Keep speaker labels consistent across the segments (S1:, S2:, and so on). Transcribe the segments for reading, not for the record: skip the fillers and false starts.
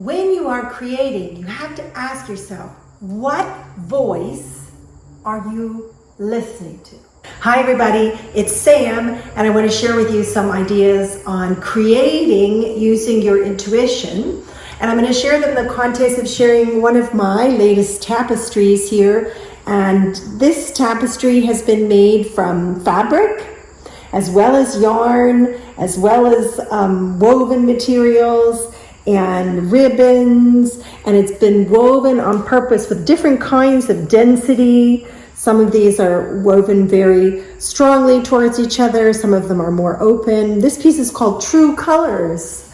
S1: When you are creating, you have to ask yourself, what voice are you listening to? Hi everybody, it's Sam, and I want to share with you some ideas on creating using your intuition. And I'm going to share them in the context of sharing one of my latest tapestries here. And this tapestry has been made from fabric, as well as yarn, as well as woven materials and ribbons, and it's been woven on purpose with different kinds of density. Some of these are woven very strongly towards each other, some of them are more open. This piece is called True Colors,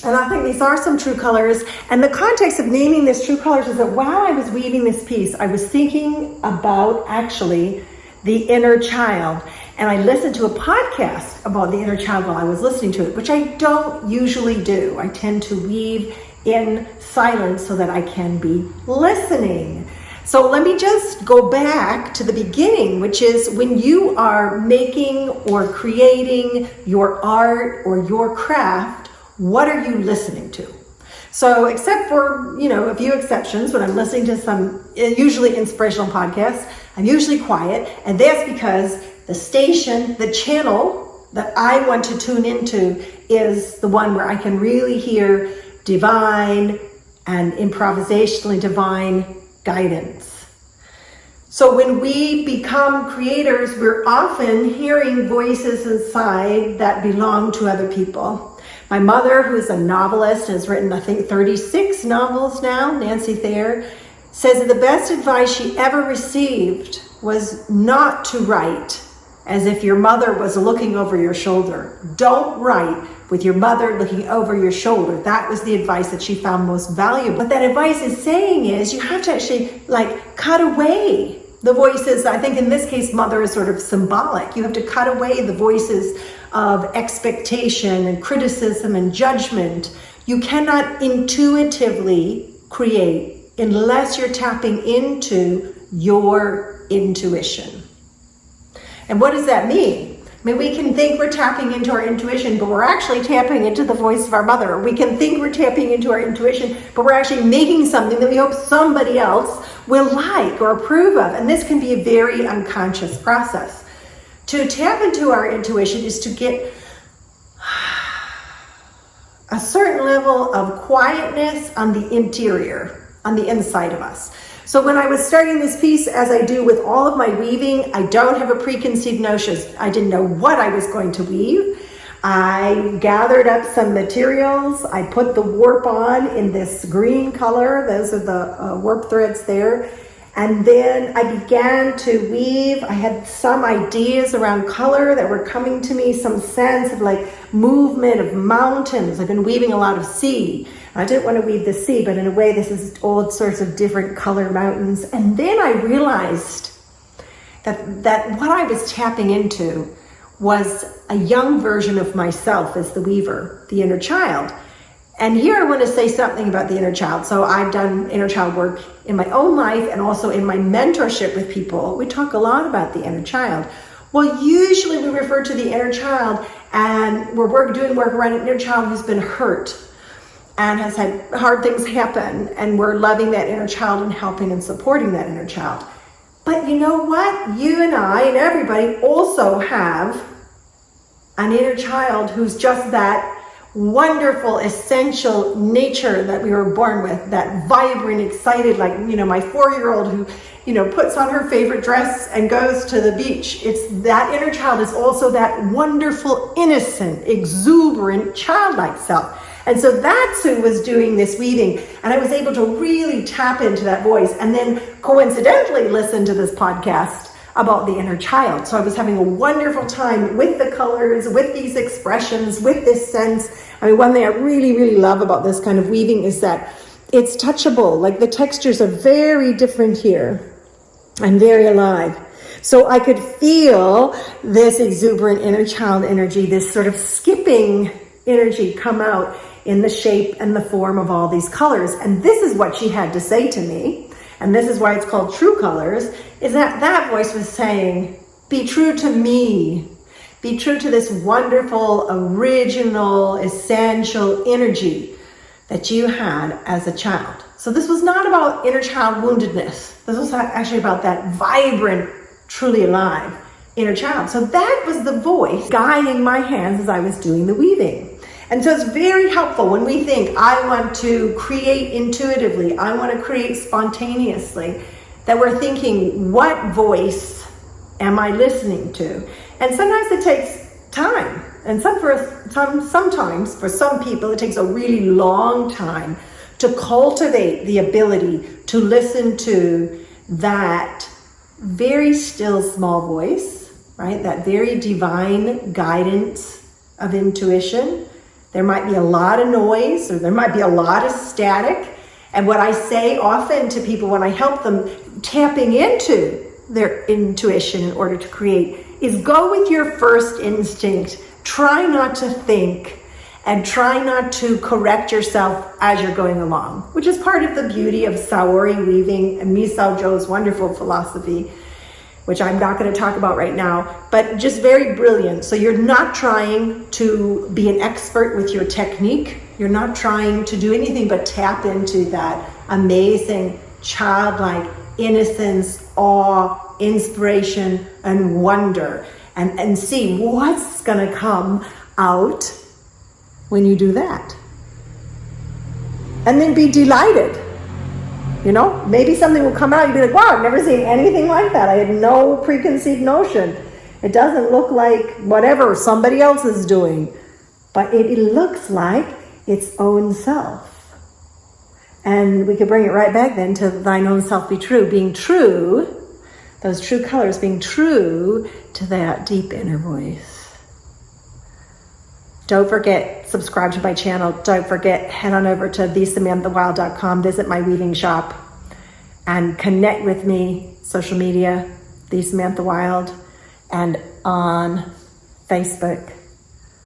S1: and I think these are some true colors. And the context of naming this True Colors is that while I was weaving this piece, I was thinking about actually the inner child. And I listened to a podcast about the inner child while I was listening to it, which I don't usually do. I tend to weave in silence so that I can be listening. So let me just go back to the beginning, which is when you are making or creating your art or your craft, what are you listening to? So except for, a few exceptions, when I'm listening to some usually inspirational podcasts, I'm usually quiet, and that's because the station, the channel that I want to tune into is the one where I can really hear divine and improvisationally divine guidance. So when we become creators, we're often hearing voices inside that belong to other people. My mother, who's a novelist, has written, I think, 36 novels now, Nancy Thayer, says that the best advice she ever received was not to write as if your mother was looking over your shoulder. Don't write with your mother looking over your shoulder. That was the advice that she found most valuable. What that advice is saying is you have to actually cut away the voices. I think in this case, mother is sort of symbolic. You have to cut away the voices of expectation and criticism and judgment. You cannot intuitively create unless you're tapping into your intuition. And what does that mean? I mean, we can think we're tapping into our intuition, but we're actually tapping into the voice of our mother. We can think we're tapping into our intuition, but we're actually making something that we hope somebody else will like or approve of. And this can be a very unconscious process. To tap into our intuition is to get a certain level of quietness on the interior, on the inside of us. So when I was starting this piece, as I do with all of my weaving, I don't have a preconceived notion. I didn't know what I was going to weave. I gathered up some materials. I put the warp on in this green color. Those are the warp threads there. And then I began to weave. I had some ideas around color that were coming to me, some sense of movement of mountains. I've been weaving a lot of sea. I didn't want to weave the sea, but in a way this is all sorts of different color mountains. And then I realized that what I was tapping into was a young version of myself as the weaver, the inner child. And here I want to say something about the inner child. So I've done inner child work in my own life and also in my mentorship with people. We talk a lot about the inner child. Well, usually we refer to the inner child and we're doing work around an inner child who's been hurt and has had hard things happen, and we're loving that inner child and helping and supporting that inner child. But you know what? You and I and everybody also have an inner child who's just that wonderful, essential nature that we were born with, that vibrant, excited, my 4-year-old who, puts on her favorite dress and goes to the beach. It's that inner child is also that wonderful, innocent, exuberant, childlike self. And so that's who was doing this weaving. And I was able to really tap into that voice and then coincidentally listen to this podcast about the inner child. So I was having a wonderful time with the colors, with these expressions, with this sense. I mean, one thing I really, really love about this kind of weaving is that it's touchable. The textures are very different here and very alive. So I could feel this exuberant inner child energy, this sort of skipping energy come out in the shape and the form of all these colors. And this is what she had to say to me. And this is why it's called True Colors, is that voice was saying, be true to me. Be true to this wonderful, original, essential energy that you had as a child. So this was not about inner child woundedness. This was actually about that vibrant, truly alive inner child. So that was the voice guiding my hands as I was doing the weaving. And so it's very helpful when we think, I want to create intuitively, I want to create spontaneously, that we're thinking, what voice am I listening to? And sometimes it takes time. And sometimes for some people, it takes a really long time to cultivate the ability to listen to that very still small voice, right? That very divine guidance of intuition. There might be a lot of noise, or there might be a lot of static. And what I say often to people when I help them tapping into their intuition in order to create is go with your first instinct. Try not to think and try not to correct yourself as you're going along, which is part of the beauty of Saori weaving and Misao Joe's wonderful philosophy, which I'm not going to talk about right now, but just very brilliant. So you're not trying to be an expert with your technique. You're not trying to do anything but tap into that amazing childlike innocence, awe, inspiration, and wonder, and see what's going to come out when you do that. And then be delighted. You know, maybe something will come out, you'll be like, wow, I've never seen anything like that. I had no preconceived notion. It doesn't look like whatever somebody else is doing, but it looks like its own self. And we could bring it right back then to thine own self be true, being true, those true colors, being true to that deep inner voice. Don't forget, subscribe to my channel. Don't forget, head on over to thesamanthawild.com, visit my weaving shop, and connect with me, social media, The Samantha Wild, and on Facebook.